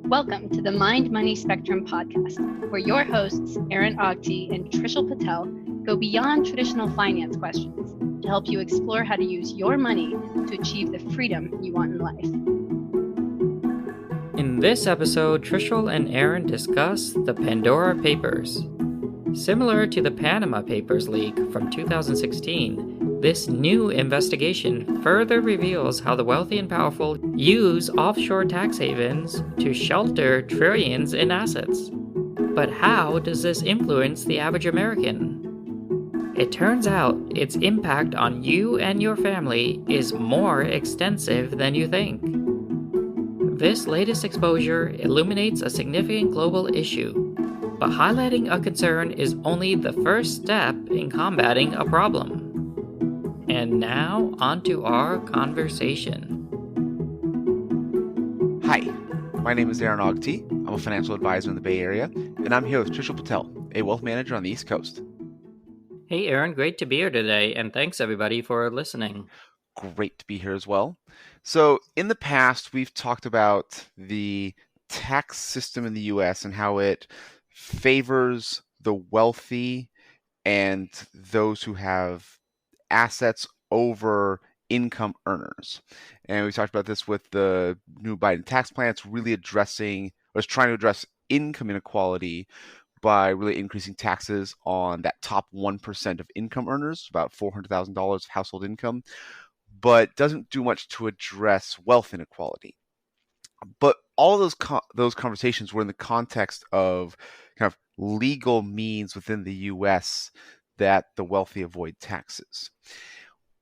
Welcome to the Mind Money Spectrum podcast, where your hosts, Aaron Agti and Trishul Patel, go beyond traditional finance questions to help you explore how to use your money to achieve the freedom you want in life. In this episode, Trishul and Aaron discuss the Pandora Papers. Similar to the Panama Papers leak from 2016, this new investigation further reveals how the wealthy and powerful use offshore tax havens to shelter trillions in assets. But how does this influence the average American? It turns out its impact on you and your family is more extensive than you think. This latest exposure illuminates a significant global issue, but highlighting a concern is only the first step in combating a problem. And now, onto our conversation. Hi, my name is Aaron Agti. I'm a financial advisor in the Bay Area, and I'm here with Trishul Patel, a wealth manager on the East Coast. Hey, Aaron, great to be here today, and thanks everybody for listening. Great to be here as well. So, in the past, we've talked about the tax system in the U.S. and how it favors the wealthy and those who have assets over income earners. And we talked about this with the new Biden tax plan. It's really trying to address income inequality by really increasing taxes on that top 1% of income earners, about $400,000 of household income, but doesn't do much to address wealth inequality. But all those conversations were in the context of kind of legal means within the U.S. that the wealthy avoid taxes.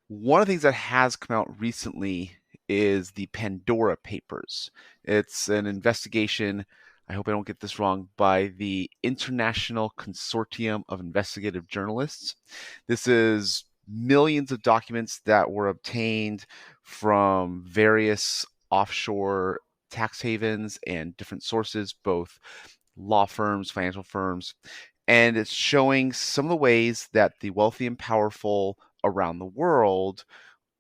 One of the things that has come out recently is the Pandora Papers. It's an investigation, I hope I don't get this wrong, by the International Consortium of Investigative Journalists. This is millions of documents that were obtained from various offshore tax havens and different sources, both law firms, financial firms, and it's showing some of the ways that the wealthy and powerful around the world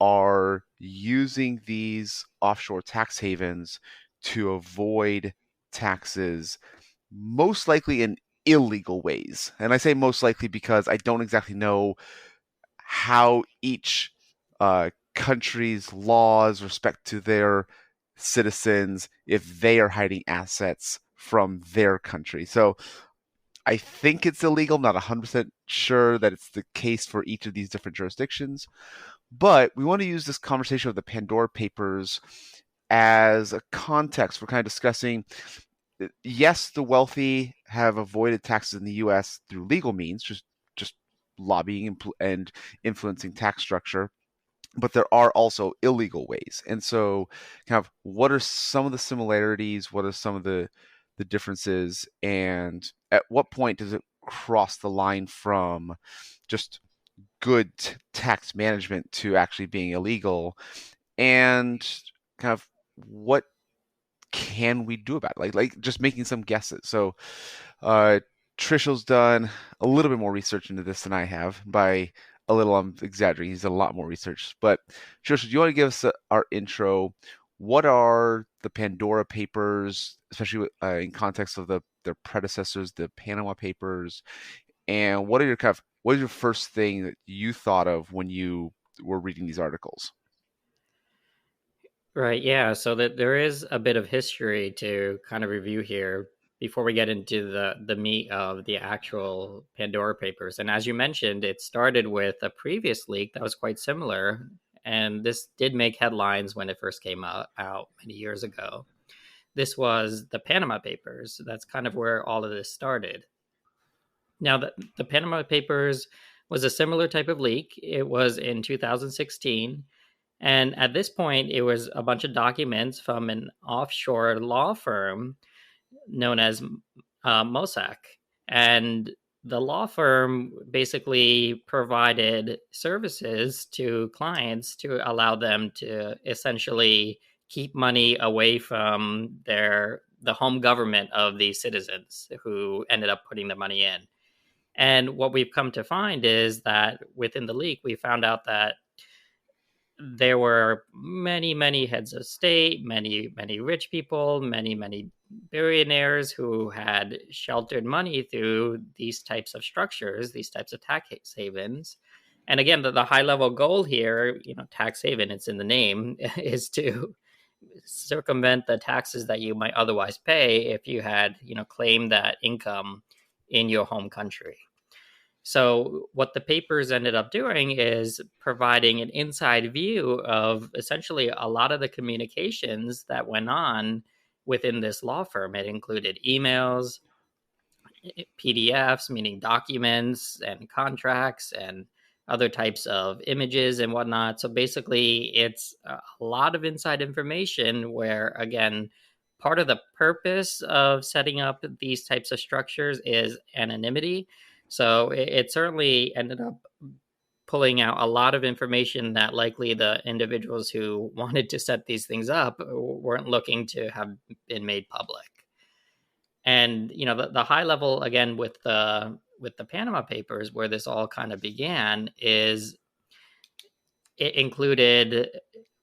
are using these offshore tax havens to avoid taxes, most likely in illegal ways. And I say most likely because I don't exactly know how each country's laws respect to their citizens if they are hiding assets from their country. So I think it's illegal. I'm not 100% sure that it's the case for each of these different jurisdictions. But we want to use this conversation of the Pandora Papers as a context for kind of discussing, yes, the wealthy have avoided taxes in the U.S. through legal means, just lobbying and influencing tax structure. But there are also illegal ways. And so kind of what are some of the similarities? What are some of the differences? And at what point does it cross the line from just good tax management to actually being illegal? And kind of what can we do about it? Like just making some guesses. So Trishul's done a little bit more research into this than I have. By a little, I'm exaggerating. He's done a lot more research. But Trishul, do you want to give us our intro? What are the Pandora Papers, especially in context of their predecessors, the Panama Papers, and what is your first thing that you thought of when you were reading these articles? Right, yeah, so that there is a bit of history to kind of review here before we get into the meat of the actual Pandora Papers. And as you mentioned, it started with a previous leak that was quite similar, and this did make headlines when it first came out many years ago. This was the Panama Papers. That's kind of where all of this started. Now, the Panama Papers was a similar type of leak. It was in 2016. And at this point, it was a bunch of documents from an offshore law firm known as Mossack. And the law firm basically provided services to clients to allow them to essentially keep money away from the home government of the citizens who ended up putting the money in. And what we've come to find is that within the leak, we found out that there were many heads of state, many rich people, many billionaires who had sheltered money through these types of structures, these types of tax havens. And again, the high level goal here, tax haven, it's in the name, is to circumvent the taxes that you might otherwise pay if you had, claimed that income in your home country. So what the papers ended up doing is providing an inside view of essentially a lot of the communications that went on within this law firm. It included emails, PDFs, meaning documents and contracts, and other types of images and whatnot. So basically, it's a lot of inside information where, again, part of the purpose of setting up these types of structures is anonymity. So it certainly ended up pulling out a lot of information that likely the individuals who wanted to set these things up weren't looking to have been made public. And the high level, again, with the Panama Papers, where this all kind of began, is it included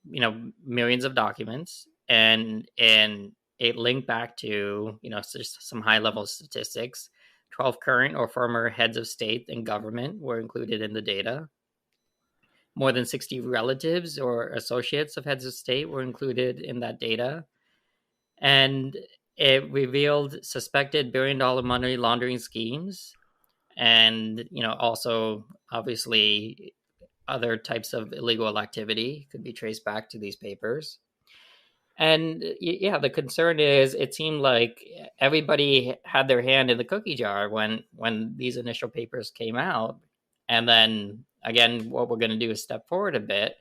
millions of documents, and it linked back to just some high level statistics. 12 current or former heads of state and government were included in the data. More than 60 relatives or associates of heads of state were included in that data. And it revealed suspected billion-dollar money laundering schemes, and also obviously other types of illegal activity could be traced back to these papers. And yeah, the concern is it seemed like everybody had their hand in the cookie jar when these initial papers came out. And then again, what we're going to do is step forward a bit.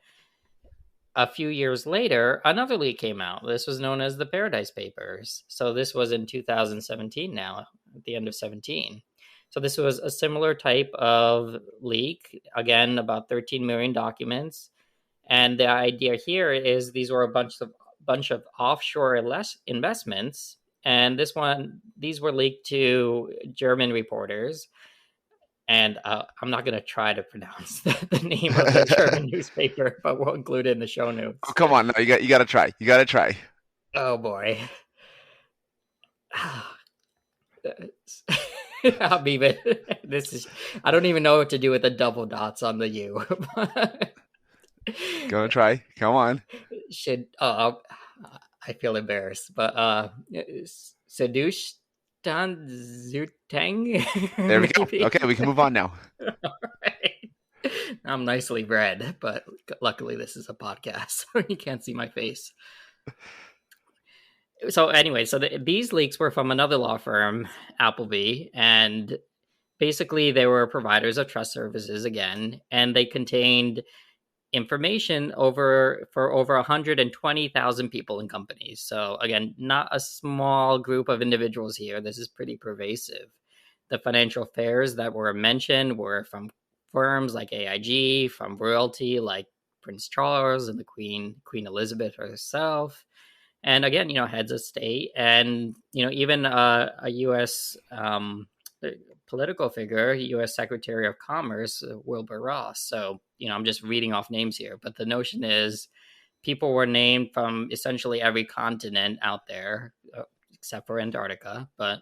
A few years later, another leak came out. This was known as the Paradise Papers. So this was in 2017 now, at the end of 17. So this was a similar type of leak, again, about 13 million documents. And the idea here is these were a bunch of offshore investments. And these were leaked to German reporters. And I'm not going to try to pronounce the name of the German newspaper, but we'll include it in the show notes. Oh, come on, no, you got to try. You got to try. Oh boy. I'll leave it. I don't even know what to do with the double dots on the U. Go and try. Come on. I feel embarrassed, but Seduce Dan Zuteng. There we go. Okay, we can move on now. Right. I'm nicely bred, but luckily this is a podcast, so you can't see my face. So anyway, these leaks were from another law firm, Appleby, and basically they were providers of trust services again, and they contained information for over 120,000 people and companies. So again, not a small group of individuals here. This is pretty pervasive. The financial affairs that were mentioned were from firms like AIG, from royalty like Prince Charles and the Queen Elizabeth herself. And again, heads of state, and even a U.S. Political figure, U.S. Secretary of Commerce, Wilbur Ross. So, I'm just reading off names here, but the notion is people were named from essentially every continent out there, except for Antarctica, but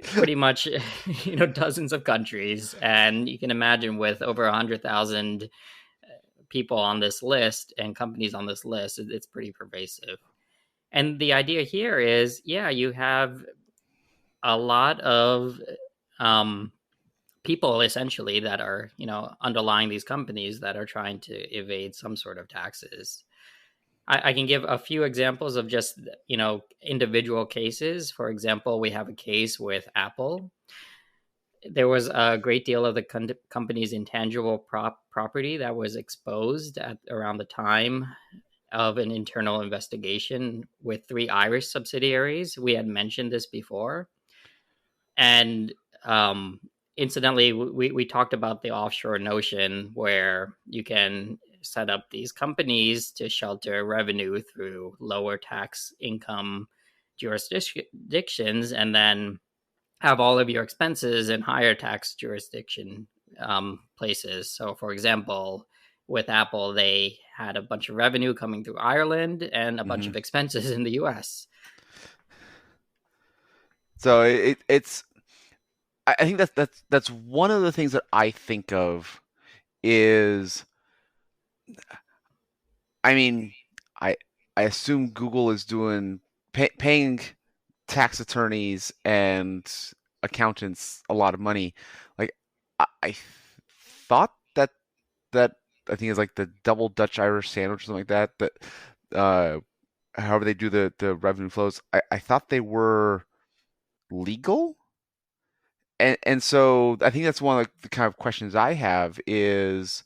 pretty much, dozens of countries. And you can imagine with over 100,000 people on this list and companies on this list, it's pretty pervasive. And the idea here is, you have a lot of people essentially that are, underlying these companies that are trying to evade some sort of taxes. I can give a few examples of just, individual cases. For example, we have a case with Apple. There was a great deal of the company's intangible property that was exposed at around the time of an internal investigation with 3 Irish subsidiaries. We had mentioned this before. And incidentally, we talked about the offshore notion where you can set up these companies to shelter revenue through lower tax income jurisdictions, and then have all of your expenses in higher tax jurisdiction places. So, for example, with Apple, they had a bunch of revenue coming through Ireland and a bunch of expenses in the US. So it's I think that's one of the things that I think of is, I mean, I I assume Google is paying tax attorneys and accountants a lot of money. Like I thought that I think it's like the double Dutch Irish sandwich or something like that. Uh, however they do the revenue flows, I thought they were legal. And so I think that's one of the kind of questions I have is,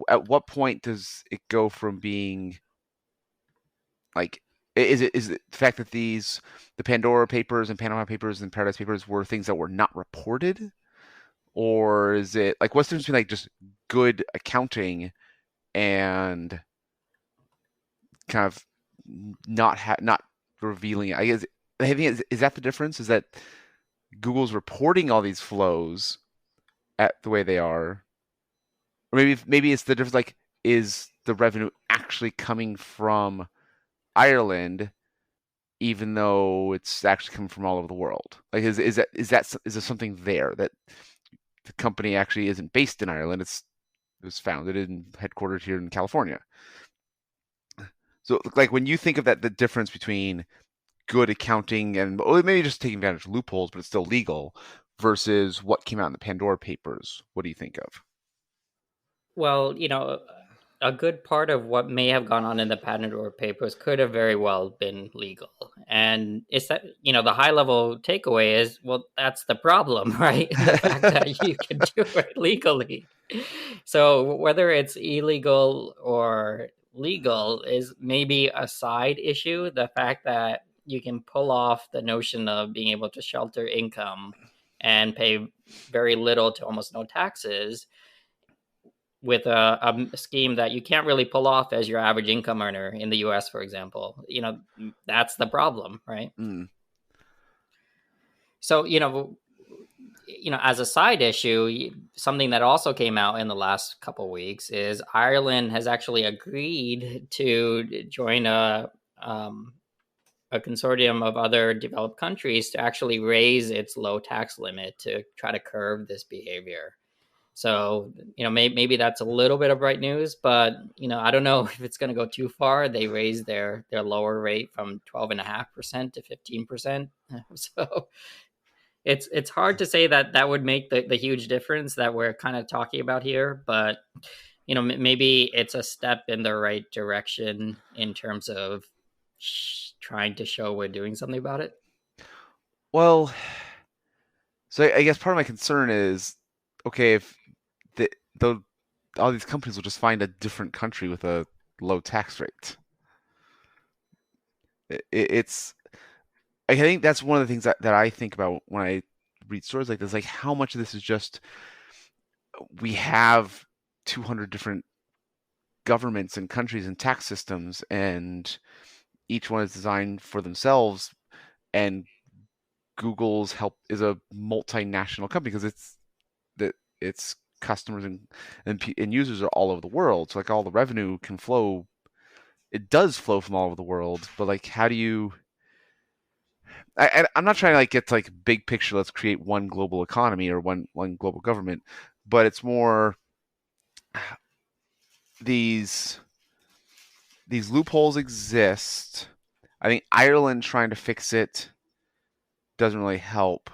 at what point does it go from being like, is it the fact that the Pandora Papers and Panama Papers and Paradise Papers were things that were not reported, or is it like, what's the difference between like just good accounting and kind of not revealing it? I guess I think is that the difference? Is that Google's reporting all these flows at the way they are, or maybe it's the difference. Like, is the revenue actually coming from Ireland, even though it's actually coming from all over the world? Like, is there something there that the company actually isn't based in Ireland? It was founded and headquartered here in California. So, like, when you think of that, the difference between good accounting and maybe just taking advantage of loopholes, but it's still legal, versus what came out in the Pandora Papers, what do you think of? Well, a good part of what may have gone on in the Pandora Papers could have very well been legal. And it's that, the high level takeaway is, well, that's the problem, right? The fact that you can do it legally. So whether it's illegal or legal is maybe a side issue. The fact that you can pull off the notion of being able to shelter income and pay very little to almost no taxes with a scheme that you can't really pull off as your average income earner in the US, for example. That's the problem, right? So, as a side issue, something that also came out in the last couple of weeks is Ireland has actually agreed to join a consortium of other developed countries to actually raise its low tax limit to try to curb this behavior. So, maybe that's a little bit of bright news, but, I don't know if it's going to go too far. They raised their lower rate from 12.5% to 15%. So it's hard to say that would make the huge difference that we're kind of talking about here, but, maybe it's a step in the right direction in terms of trying to show we're doing something about it. Well, so I guess part of my concern is, okay, if all these companies will just find a different country with a low tax rate. It's I think that's one of the things that I think about when I read stories like this, like how much of this is just, we have 200 different governments and countries and tax systems, and each one is designed for themselves, and Google's is a multinational company because its customers and users are all over the world. So like all the revenue can flow. It does flow from all over the world, but like, how do you? I'm not trying to like get to like big picture. Let's create one global economy or one global government, but it's more these loopholes exist. I think Ireland trying to fix it doesn't really help.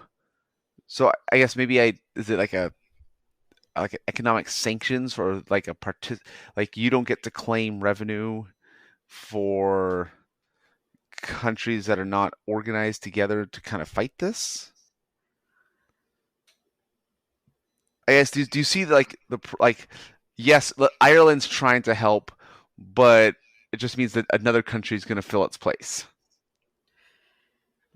So I guess maybe is it like economic sanctions, or like like you don't get to claim revenue for countries that are not organized together to kind of fight this? I guess, do you see like yes, Ireland's trying to help, but it just means that another country is going to fill its place.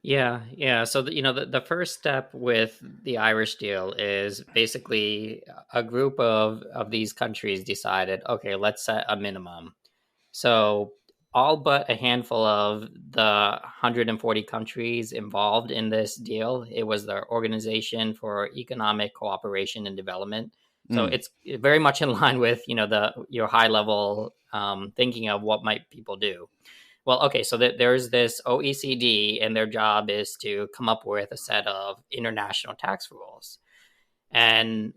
Yeah. So the first step with the Irish deal is basically a group of these countries decided, okay, let's set a minimum. So all but a handful of the 140 countries involved in this deal, it was the Organization for Economic Cooperation and Development, So it's very much in line with, your high level thinking of what might people do. Well, okay, so there's this OECD, and their job is to come up with a set of international tax rules. And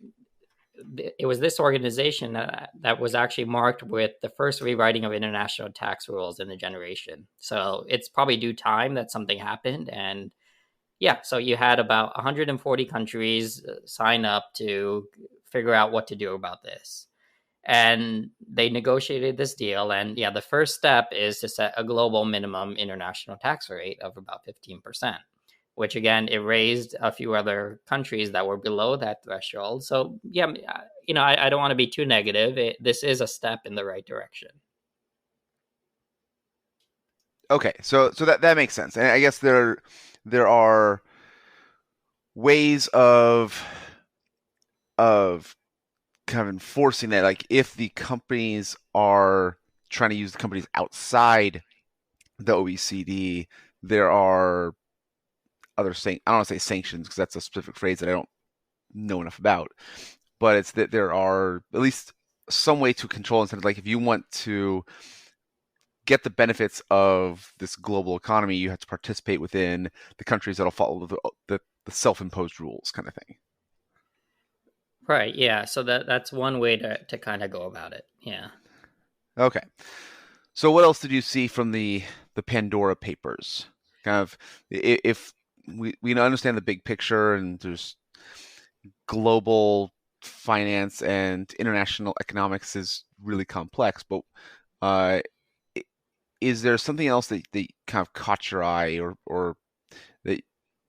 it was this organization that was actually marked with the first rewriting of international tax rules in the generation. So it's probably due time that something happened. And yeah, so you had about 140 countries sign up to figure out what to do about this. And they negotiated this deal. And yeah, the first step is to set a global minimum international tax rate of about 15%, which again, it raised a few other countries that were below that threshold. So yeah, I don't want to be too negative. This is a step in the right direction. Okay, so that makes sense. And I guess there are ways of kind of enforcing that. Like if the companies are trying to use the companies outside the OECD, there are other I don't want to say sanctions because that's a specific phrase that I don't know enough about. But it's that there are at least some way to control incentives. Like if you want to get the benefits of this global economy, you have to participate within the countries that'll follow the self-imposed rules, kind of thing. Right. Yeah. So that's one way to kind of go about it. Yeah. Okay. So what else did you see from the Pandora Papers? Kind of, if we understand the big picture, and there's global finance and international economics is really complex, but is there something else that kind of caught your eye or that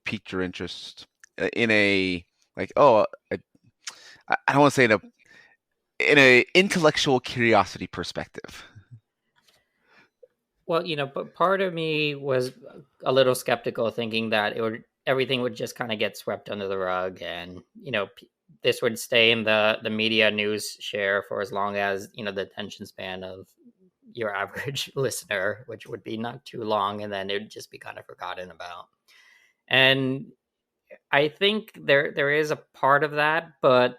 piqued your interest in a like, oh, I don't want to say in a intellectual curiosity perspective? Well, but part of me was a little skeptical, thinking that everything would just kind of get swept under the rug, and this would stay in the media news share for as long as the attention span of your average listener, which would be not too long, and then it would just be kind of forgotten about. And I think there is a part of that, but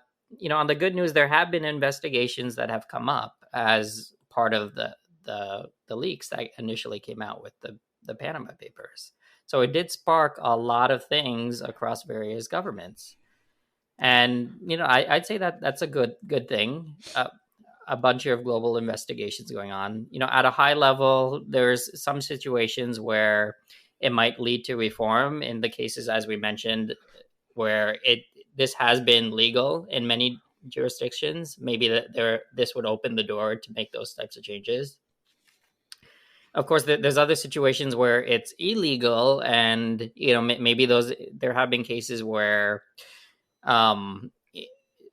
on the good news, there have been investigations that have come up as part of the leaks that initially came out with the Panama Papers. So it did spark a lot of things across various governments, and I'd say that that's a good thing. A bunch of global investigations going on. At a high level, there's some situations where it might lead to reform in the cases, as we mentioned, where this has been legal in many jurisdictions. Maybe this would open the door to make those types of changes. Of course, there's other situations where it's illegal, and maybe there have been cases where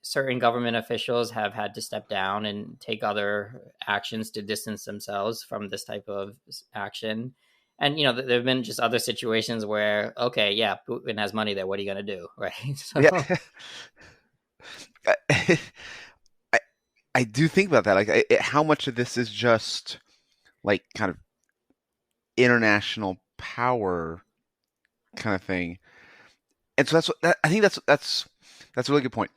certain government officials have had to step down and take other actions to distance themselves from this type of action. And there have been just other situations where, okay, yeah, Putin has money there. What are you going to do, right? So, yeah. I do think about that. Like, how much of this is just like kind of international power kind of thing, and so I think that's a really good point.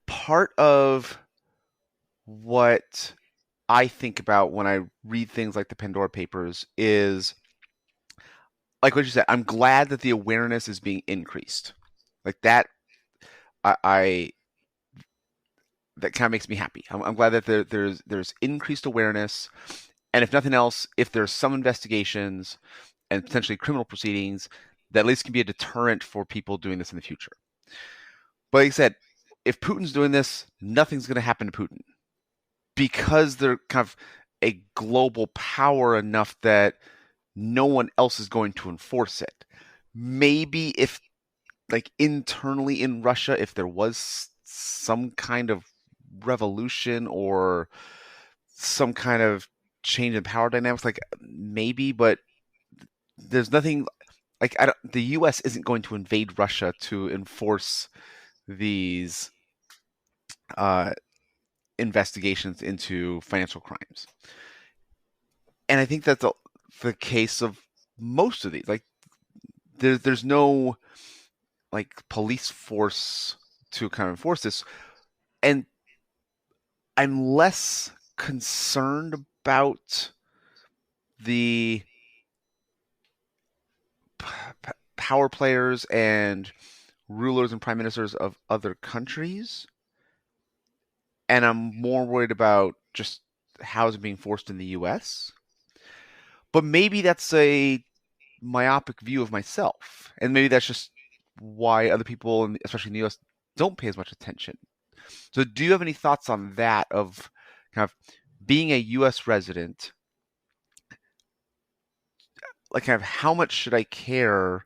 Part of what I think about when I read things like the Pandora Papers is, like what you said, I'm glad that the awareness is being increased. Like that, I that kind of makes me happy. I'm glad that there's increased awareness, and if nothing else, if there's some investigations and potentially criminal proceedings, that at least can be a deterrent for people doing this in the future. But like I said, if Putin's doing this, nothing's going to happen to Putin because they're kind of a global power enough that no one else is going to enforce it. Maybe if, like, internally in Russia, if there was some kind of revolution or some kind of change in power dynamics, like maybe, but there's nothing like the U.S. isn't going to invade Russia to enforce these investigations into financial crimes. And I think that's the case of most of these. Like, there's no like police force to kind of enforce this. And I'm less concerned about the power players and rulers and prime ministers of other countries. And I'm more worried about just how it's being forced in the US. But maybe that's a myopic view of myself. And maybe that's just why other people, especially in the US, don't pay as much attention. So do you have any thoughts on that, of kind of being a US resident, like kind of how much should I care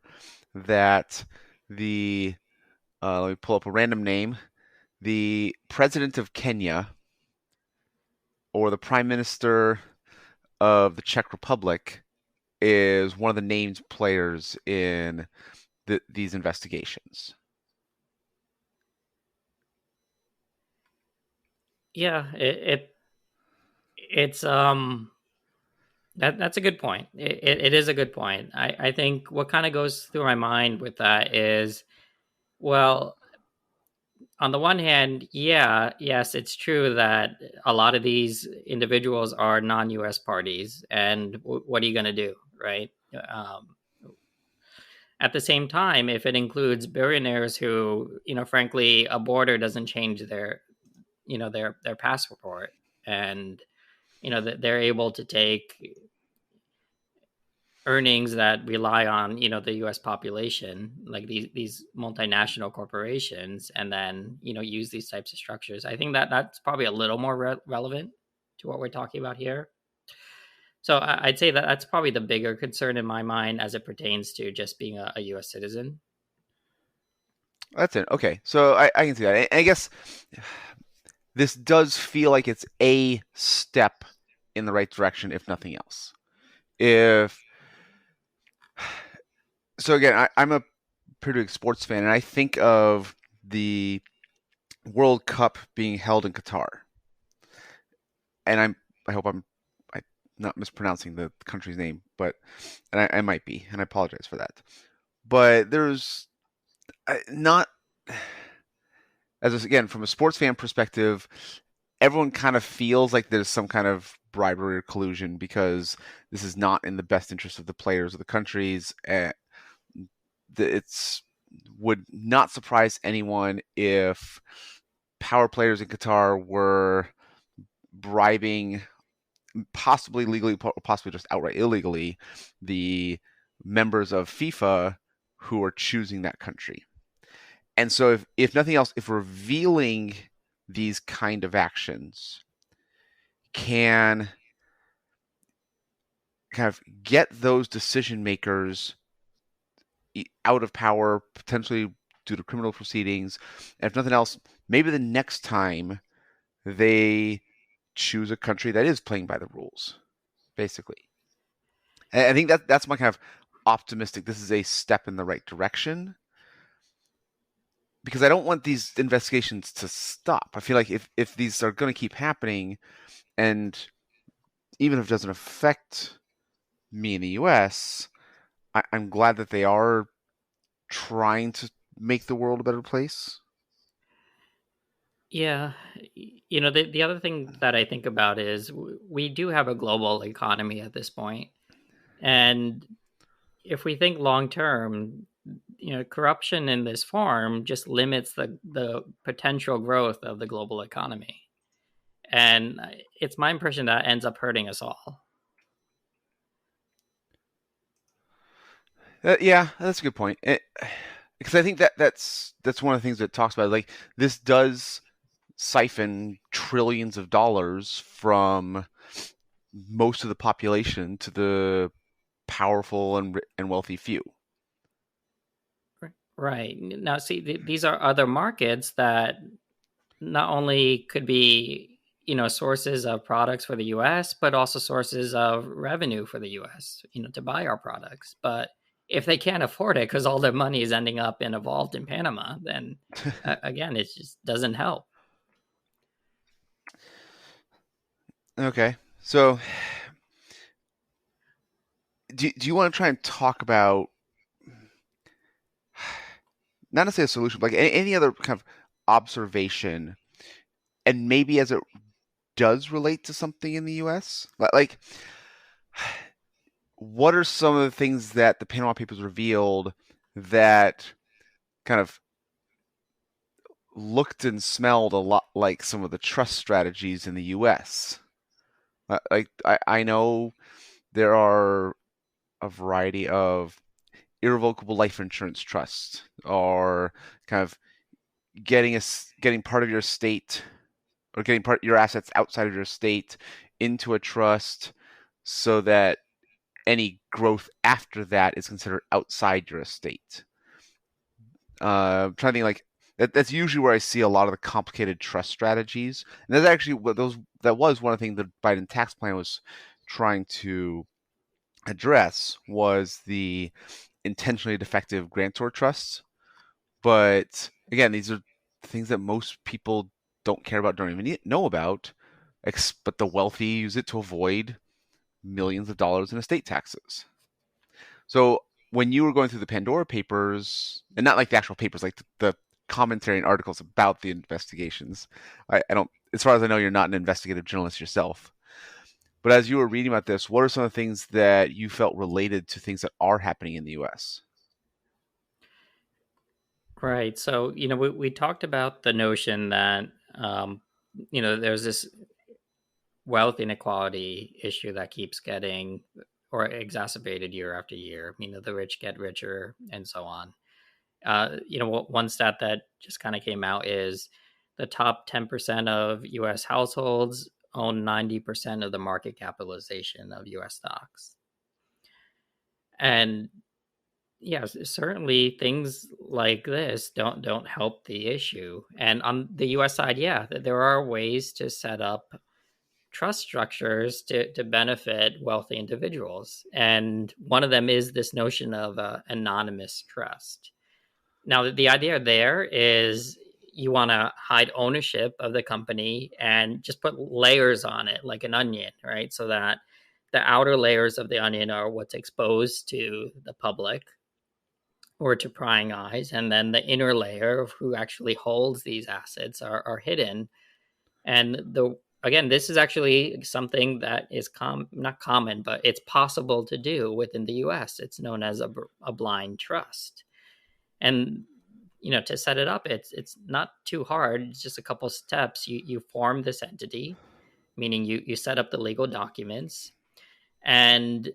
that the let me pull up a random name, the president of Kenya or the prime minister of the Czech Republic is one of the named players in these investigations? Yeah, it's that's a good point. It is a good point. I think what kind of goes through my mind with that is, well, on the one hand, yes, it's true that a lot of these individuals are non-U.S. parties, and what are you going to do, right? At the same time, if it includes billionaires who, frankly, a border doesn't change their passport, and they're able to take earnings that rely on the US population, like these multinational corporations, and then use these types of structures. I think that that's probably a little more relevant to what we're talking about here. So I'd say that that's probably the bigger concern in my mind as it pertains to just being a US citizen. That's it. Okay, so I can see that. I guess this does feel like it's a step in the right direction, if nothing else. So again, I'm a pretty big sports fan, and I think of the World Cup being held in Qatar, and I hope I'm not mispronouncing the country's name, but I might be, and I apologize for that. But there's not, again, from a sports fan perspective, everyone kind of feels like there's some kind of bribery or collusion because this is not in the best interest of the players or the countries. It's would not surprise anyone if power players in Qatar were bribing, possibly legally, possibly just outright illegally, the members of FIFA who are choosing that country. And so if nothing else, if revealing these kind of actions can kind of get those decision makers out of power, potentially due to criminal proceedings, and if nothing else, maybe the next time they choose a country that is playing by the rules, basically. And I think that's my kind of optimistic. This is a step in the right direction, because I don't want these investigations to stop. I feel like if these are going to keep happening, and even if it doesn't affect me in the US, I'm glad that they are trying to make the world a better place. Yeah, the other thing that I think about is we do have a global economy at this point, and if we think long term, corruption in this form just limits the potential growth of the global economy, and it's my impression that ends up hurting us all. Yeah, that's a good point. Because I think that's one of the things that talks about, like, this does siphon trillions of dollars from most of the population to the powerful and wealthy few. Right. Now, see, these are other markets that not only could be, sources of products for the US, but also sources of revenue for the US, to buy our products. But if they can't afford it because all their money is ending up involved in Panama, then again, it just doesn't help. Okay. So do you want to try and talk about, not necessarily a solution, but like any other kind of observation and maybe as it does relate to something in the U.S., like what are some of the things that the Panama Papers revealed that kind of looked and smelled a lot like some of the trust strategies in the U.S.? Like I know there are a variety of irrevocable life insurance trusts, or kind of getting part of your estate, or getting part your assets outside of your estate into a trust, so that any growth after that is considered outside your estate. I'm trying to think, like that's usually where I see a lot of the complicated trust strategies, and that's actually that was one of the things the Biden tax plan was trying to address, was the intentionally defective grantor trusts. But again, these are things that most people don't care about, don't even know about, but the wealthy use it to avoid millions of dollars in estate taxes. So when you were going through the Pandora Papers, and not like the actual papers, like the commentary and articles about the investigations, I don't, as far as I know, you're not an investigative journalist yourself. But as you were reading about this, what are some of the things that you felt related to things that are happening in the U.S.? Right. So, we talked about the notion that, there's this wealth inequality issue that keeps getting or exacerbated year after year. The rich get richer and so on. One stat that just kind of came out is the top 10% of U.S. households own 90% of the market capitalization of U.S. stocks. And yes, certainly things like this don't help the issue. And on the U.S. side, there are ways to set up trust structures to benefit wealthy individuals. And one of them is this notion of anonymous trust. Now, the idea there is you want to hide ownership of the company and just put layers on it like an onion, right? So that the outer layers of the onion are what's exposed to the public or to prying eyes. And then the inner layer of who actually holds these assets are hidden. And again, this is actually something that is not common, but it's possible to do within the US. It's known as a blind trust. And to set it up, it's not too hard. It's just a couple of steps. You form this entity, meaning you set up the legal documents, and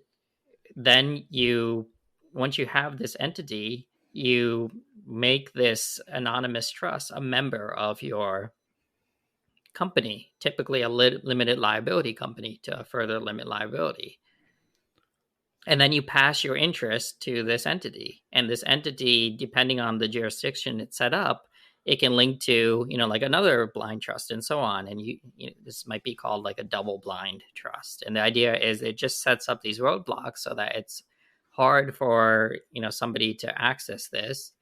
then once you have this entity, you make this anonymous trust a member of your company, typically a limited liability company, to further limit liability. And then you pass your interest to this entity. And this entity, depending on the jurisdiction it's set up, it can link to, like another blind trust and so on. And this might be called like a double blind trust. And the idea is it just sets up these roadblocks so that it's hard for, somebody to access this.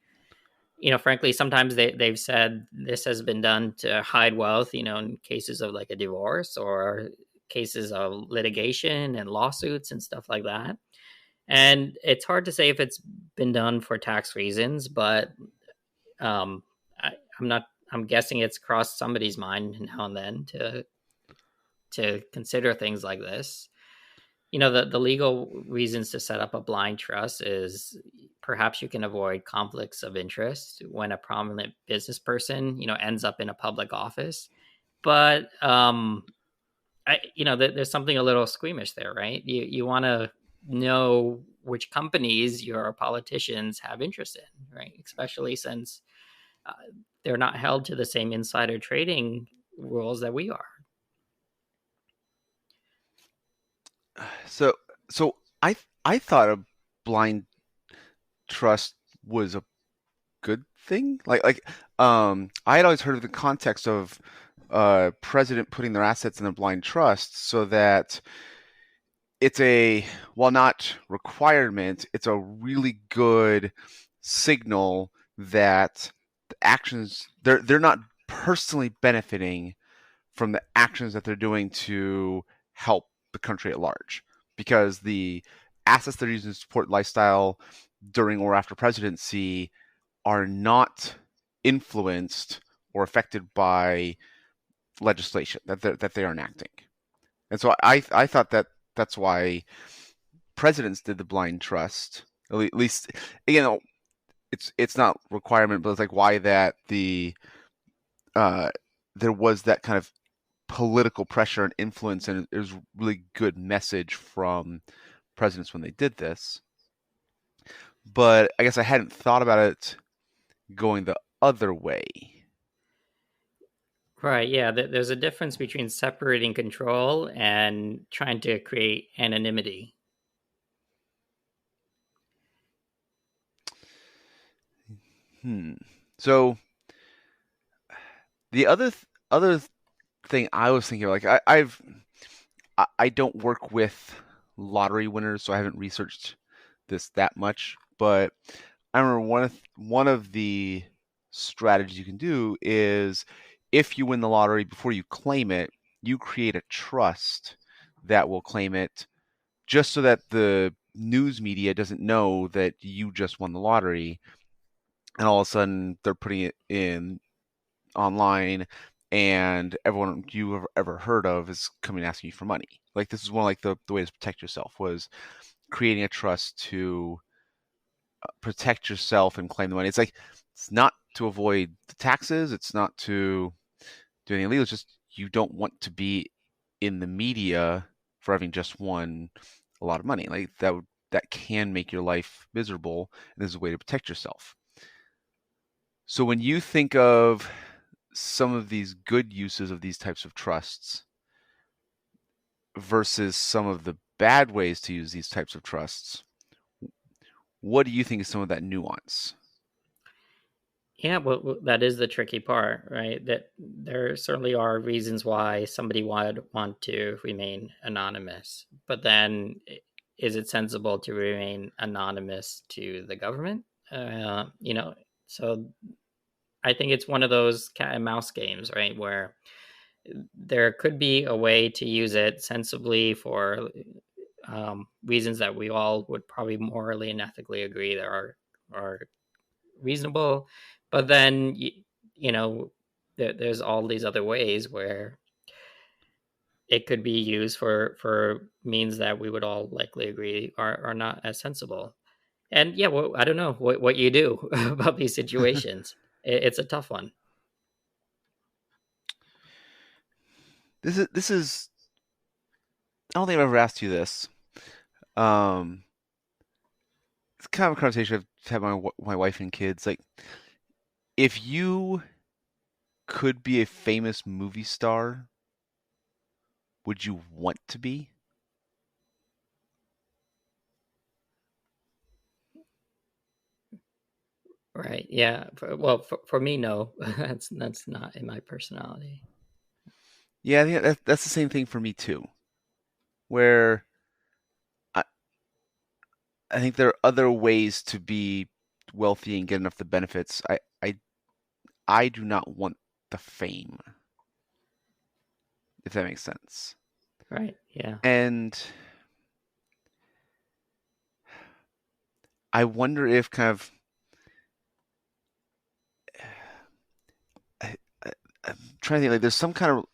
Frankly, sometimes they've said this has been done to hide wealth, in cases of like a divorce or cases of litigation and lawsuits and stuff like that. And it's hard to say if it's been done for tax reasons, but I'm guessing it's crossed somebody's mind now and then to consider things like this. The legal reasons to set up a blind trust is perhaps you can avoid conflicts of interest when a prominent business person, ends up in a public office. But there's something a little squeamish there, right? You want to know which companies your politicians have interest in, right? Especially since they're not held to the same insider trading rules that we are. So I thought a blind trust was a good thing. I had always heard of the context of president putting their assets in a blind trust, so that it's while not requirement, it's a really good signal that the actions they're not personally benefiting from the actions that they're doing to help the country at large, because the assets they're using to support lifestyle during or after presidency are not influenced or affected by legislation that they're enacting. And so I thought that that's why presidents did the blind trust. At least, it's not requirement, but it's like why that there was that kind of political pressure and influence, and it was a really good message from presidents when they did this. But I guess I hadn't thought about it going the other way. Right, yeah. There's a difference between separating control and trying to create anonymity. So the other thing I was thinking, like I don't work with lottery winners, so I haven't researched this that much. But I remember one of the strategies you can do is if you win the lottery, before you claim it, you create a trust that will claim it, just so that the news media doesn't know that you just won the lottery, and all of a sudden they're putting it in online, and everyone you've ever heard of is coming asking you for money. Like, this is one of like the ways to protect yourself, was creating a trust to protect yourself and claim the money. It's like, it's not to avoid the taxes, it's not to do anything illegal, it's just you don't want to be in the media for having just won a lot of money. Like, that can make your life miserable, and this is a way to protect yourself. So when you think of some of these good uses of these types of trusts versus some of the bad ways to use these types of trusts, what do you think is some of that nuance? Yeah, well, that is the tricky part, right? That there certainly are reasons why somebody would want to remain anonymous, but then is it sensible to remain anonymous to the government? So I think it's one of those cat and mouse games, right? Where there could be a way to use it sensibly for reasons that we all would probably morally and ethically agree that are reasonable, but then there's all these other ways where it could be used for means that we would all likely agree are not as sensible. And yeah, well, I don't know what you do about these situations. It's a tough one. This is I don't think I've ever asked you this. It's kind of a conversation I've had with my wife and kids. Like, if you could be a famous movie star, would you want to be? Right. Yeah. For me, no. That's not in my personality. Yeah, I think that's the same thing for me too. Where I, I think there are other ways to be wealthy and get enough the benefits. I do not want the fame, if that makes sense. Right. Yeah. And I wonder if kind of I'm trying to think, like, there's some kind of,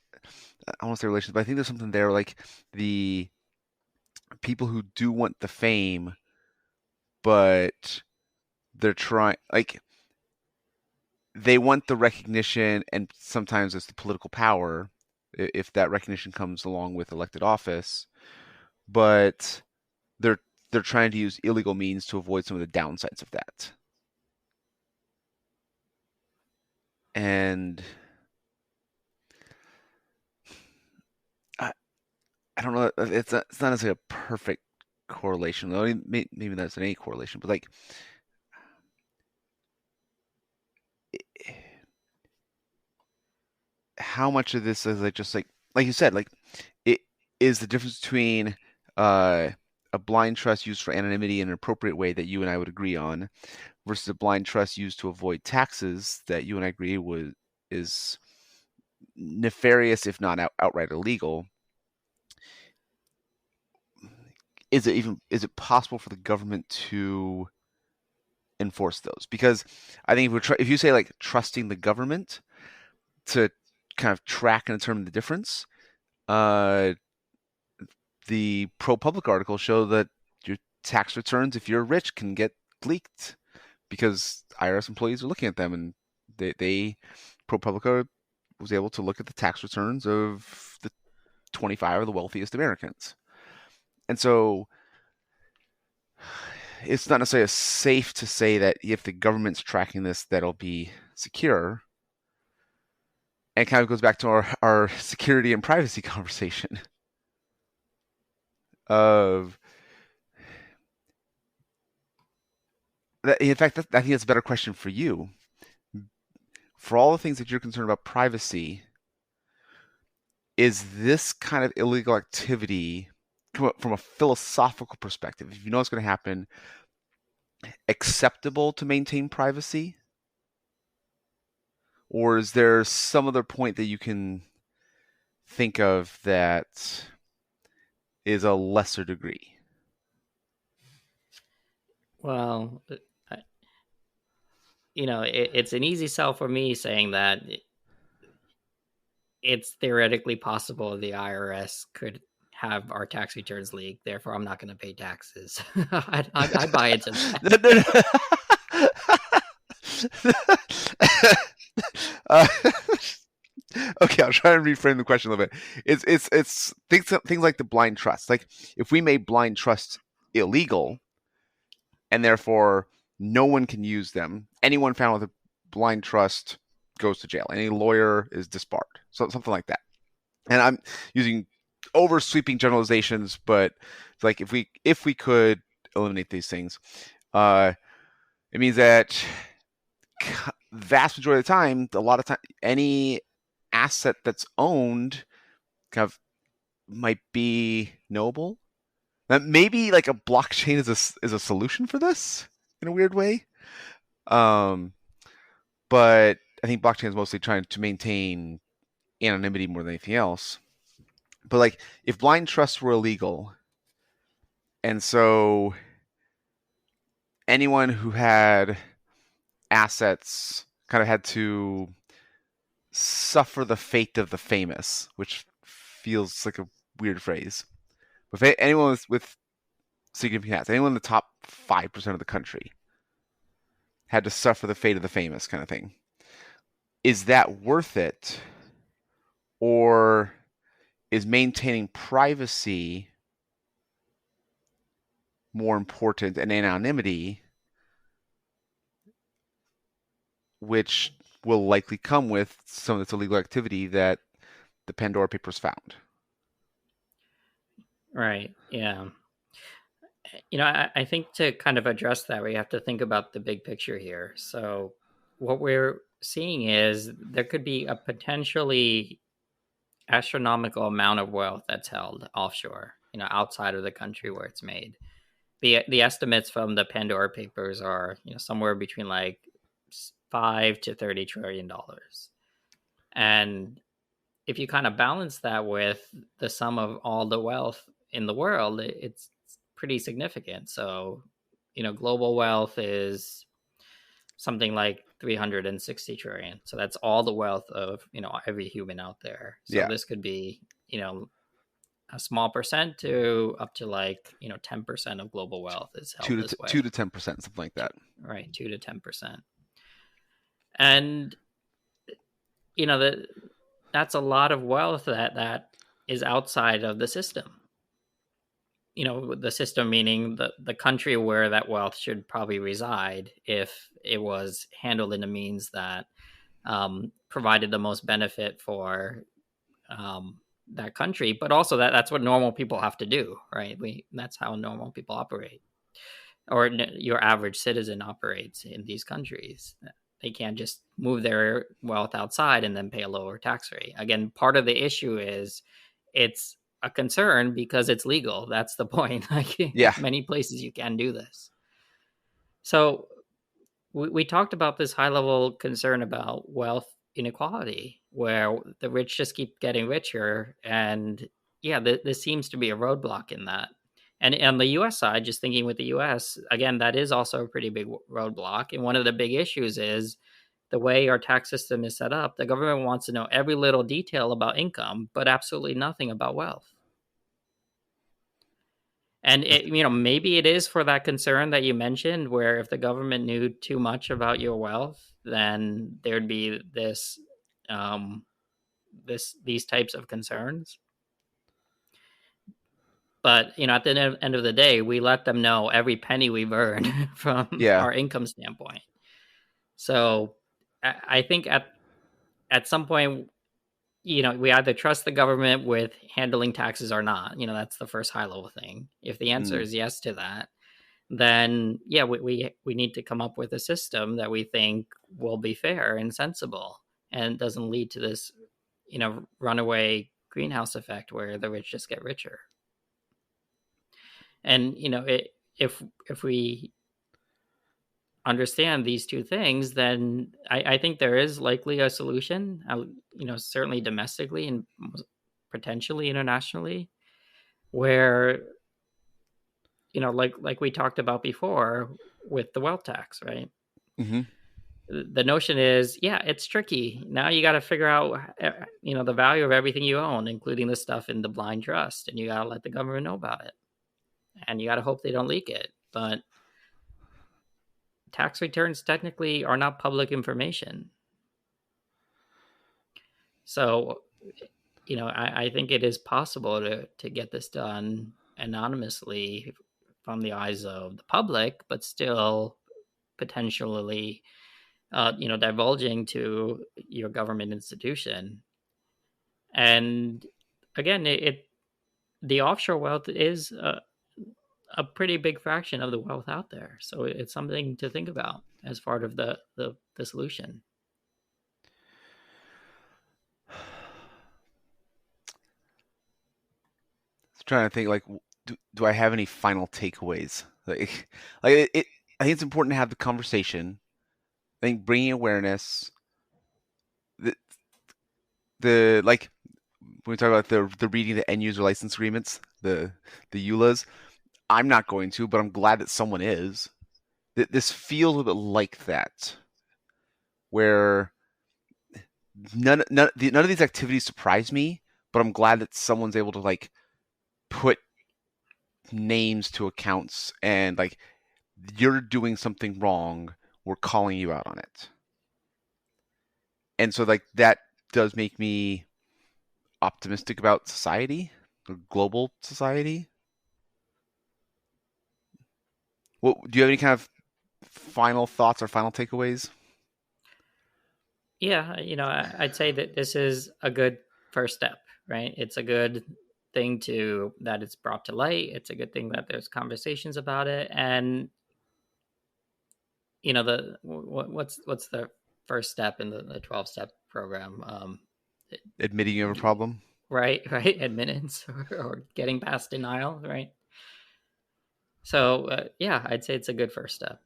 I don't want to say relations, but I think there's something there, like the people who do want the fame, but they're trying, like, they want the recognition, and sometimes it's the political power, if that recognition comes along with elected office, but they're they're trying to use illegal means to avoid some of the downsides of that. And I, I don't know. It's not necessarily a perfect correlation. Though. I mean, maybe that's an any correlation, but like, how much of this is like just like you said, like, it is the difference between a blind trust used for anonymity in an appropriate way that you and I would agree on, versus a blind trust used to avoid taxes that you and I agree is nefarious, if not outright illegal. Is it possible for the government to enforce those? Because I think if you say like trusting the government to kind of track and determine the difference. The ProPublica article show that your tax returns, if you're rich, can get leaked because IRS employees are looking at them, and they ProPublica was able to look at the tax returns of the 25 of the wealthiest Americans. And so it's not necessarily safe to say that if the government's tracking this, that'll be secure. And it kind of goes back to our security and privacy conversation of that. In fact, I think that's a better question for you. For all the things that you're concerned about privacy, is this kind of illegal activity, from a philosophical perspective, if you know what's going to happen, acceptable to maintain privacy? Or is there some other point that you can think of that is a lesser degree? Well, it's an easy sell for me saying that it's theoretically possible the IRS could have our tax returns leaked. Therefore, I'm not going to pay taxes. I buy into that. Okay, I'll try and reframe the question a little bit. It's things like the blind trust. Like, if we made blind trusts illegal, and therefore no one can use them, anyone found with a blind trust goes to jail. Any lawyer is disbarred. So something like that. And I'm using oversweeping generalizations, but it's like if we could eliminate these things, it means that vast majority of the time, a lot of time, any asset that's owned kind of might be knowable. Now, maybe like a blockchain is a solution for this in a weird way. But I think blockchain is mostly trying to maintain anonymity more than anything else. But like, if blind trusts were illegal, and so anyone who had assets kind of had to suffer the fate of the famous, which feels like a weird phrase. But anyone with significant assets, anyone in the top 5% of the country had to suffer the fate of the famous kind of thing. Is that worth it? Or is maintaining privacy more important, and anonymity, which will likely come with some of this illegal activity that the Pandora Papers found? Right. Yeah. I think to kind of address that, we have to think about the big picture here. So what we're seeing is there could be a potentially astronomical amount of wealth that's held offshore, outside of the country where it's made. The estimates from the Pandora Papers are, somewhere between like $5 to $30 trillion. And if you kind of balance that with the sum of all the wealth in the world, it's pretty significant. So, global wealth is something like 360 trillion. So that's all the wealth of, every human out there. So This could be, a small percent to up to like, 10% of global wealth is held this way. 2 to 10%, something like that. Right. 2 to 10%. And, that's a lot of wealth that is outside of the system. The system meaning the country where that wealth should probably reside if it was handled in a means that provided the most benefit for that country, but also that's what normal people have to do, right? That's how normal people operate, or your average citizen operates in these countries. They can't just move their wealth outside and then pay a lower tax rate. Again, part of the issue is it's a concern because it's legal. That's the point. Many places you can do this. So we talked about this high level concern about wealth inequality, where the rich just keep getting richer. And this seems to be a roadblock in that. And on the U.S. side, just thinking with the U.S., again, that is also a pretty big roadblock. And one of the big issues is the way our tax system is set up, the government wants to know every little detail about income, but absolutely nothing about wealth. And maybe it is for that concern that you mentioned, where if the government knew too much about your wealth, then there'd be these types of concerns. But at the end of the day, we let them know every penny we've earned from our income standpoint. So I think at some point, we either trust the government with handling taxes or not. That's the first high level thing. If the answer is yes to that, then we need to come up with a system that we think will be fair and sensible and doesn't lead to this, runaway greenhouse effect where the rich just get richer. And if we understand these two things, then I think there is likely a solution, certainly domestically and potentially internationally, where, like we talked about before with the wealth tax, right? Mm-hmm. The notion is, it's tricky. Now you got to figure out, the value of everything you own, including the stuff in the blind trust, and you got to let the government know about it. And you got to hope they don't leak it. But tax returns technically are not public information. So, I think it is possible to get this done anonymously from the eyes of the public, but still potentially, divulging to your government institution. And again, the offshore wealth is a pretty big fraction of the wealth out there. So it's something to think about as part of the solution. Trying to think, like, do I have any final takeaways? I think it's important to have the conversation. I think bringing awareness, the like when we talk about the reading the end user license agreements, the EULAs, I'm not going to, but I'm glad that someone is. This feels a little bit like that, where none of these activities surprise me, but I'm glad that someone's able to put names to accounts and you're doing something wrong, we're calling you out on it. And so that does make me optimistic about society, global society. Well, do you have any kind of final thoughts or final takeaways? Yeah, I'd say that this is a good first step, right? It's a good thing that it's brought to light. It's a good thing that there's conversations about it. And what's the first step in the 12-step program? Admitting you have a problem. Right. Admittance or getting past denial, right? So I'd say it's a good first step.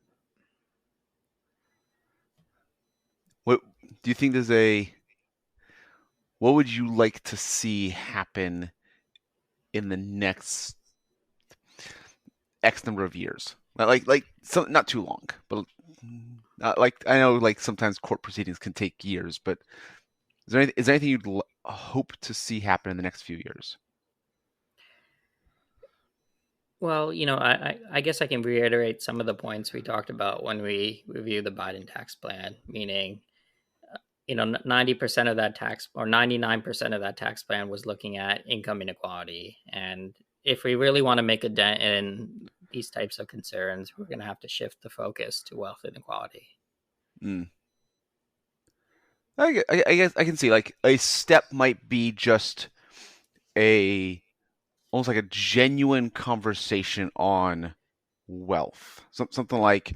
What do you think what would you like to see happen in the next X number of years? Not too long, but I know sometimes court proceedings can take years, but is there anything you'd hope to see happen in the next few years? Well, I guess I can reiterate some of the points we talked about when we reviewed the Biden tax plan, meaning 90% of that tax, or 99% of that tax plan, was looking at income inequality. And if we really want to make a dent in these types of concerns, we're going to have to shift the focus to wealth inequality. I guess I can see a step might be just almost like a genuine conversation on wealth, something like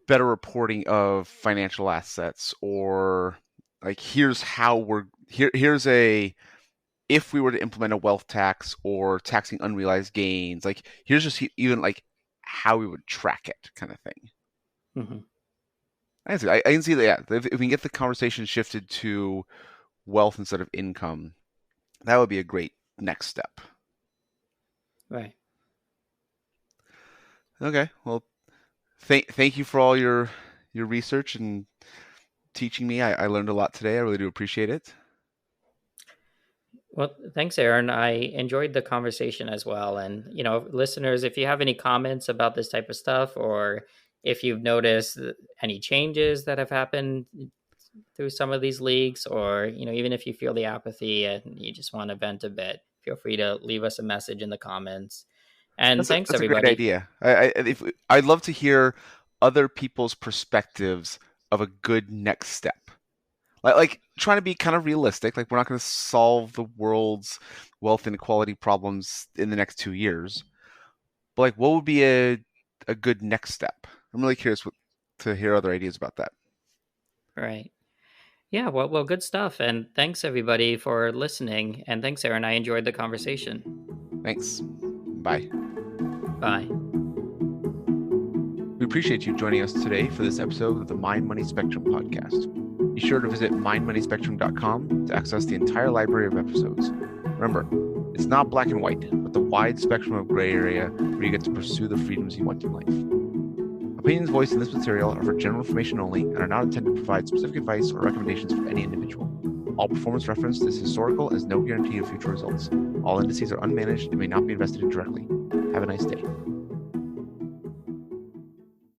better reporting of financial assets, or here's if we were to implement a wealth tax or taxing unrealized gains, here's just even how we would track it, kind of thing. Mm-hmm. I can see that. Yeah, if we can get the conversation shifted to wealth instead of income, that would be a great next step. Right. Okay. Well, Thank you for all your research and teaching me. I learned a lot today. I really do appreciate it. Well, thanks, Aaron. I enjoyed the conversation as well. And, listeners, if you have any comments about this type of stuff, or if you've noticed any changes that have happened through some of these leaks, or, even if you feel the apathy and you just want to vent a bit, feel free to leave us a message in the comments. And thanks, that's everybody. a great idea. I'd love to hear other people's perspectives of a good next step. Like trying to be kind of realistic. Like, we're not going to solve the world's wealth inequality problems in the next 2 years. But like, what would be a good next step? I'm really curious to hear other ideas about that. Right. Yeah, well, good stuff. And thanks, everybody, for listening. And thanks, Aaron. I enjoyed the conversation. Thanks. Bye. Bye. We appreciate you joining us today for this episode of the Mind Money Spectrum podcast. Be sure to visit mindmoneyspectrum.com to access the entire library of episodes. Remember, it's not black and white, but the wide spectrum of gray area where you get to pursue the freedoms you want in life. Opinions voiced in this material are for general information only and are not intended to provide specific advice or recommendations for any individual. All performance referenced is historical and is no guarantee of future results. All indices are unmanaged and may not be invested in directly. Have a nice day.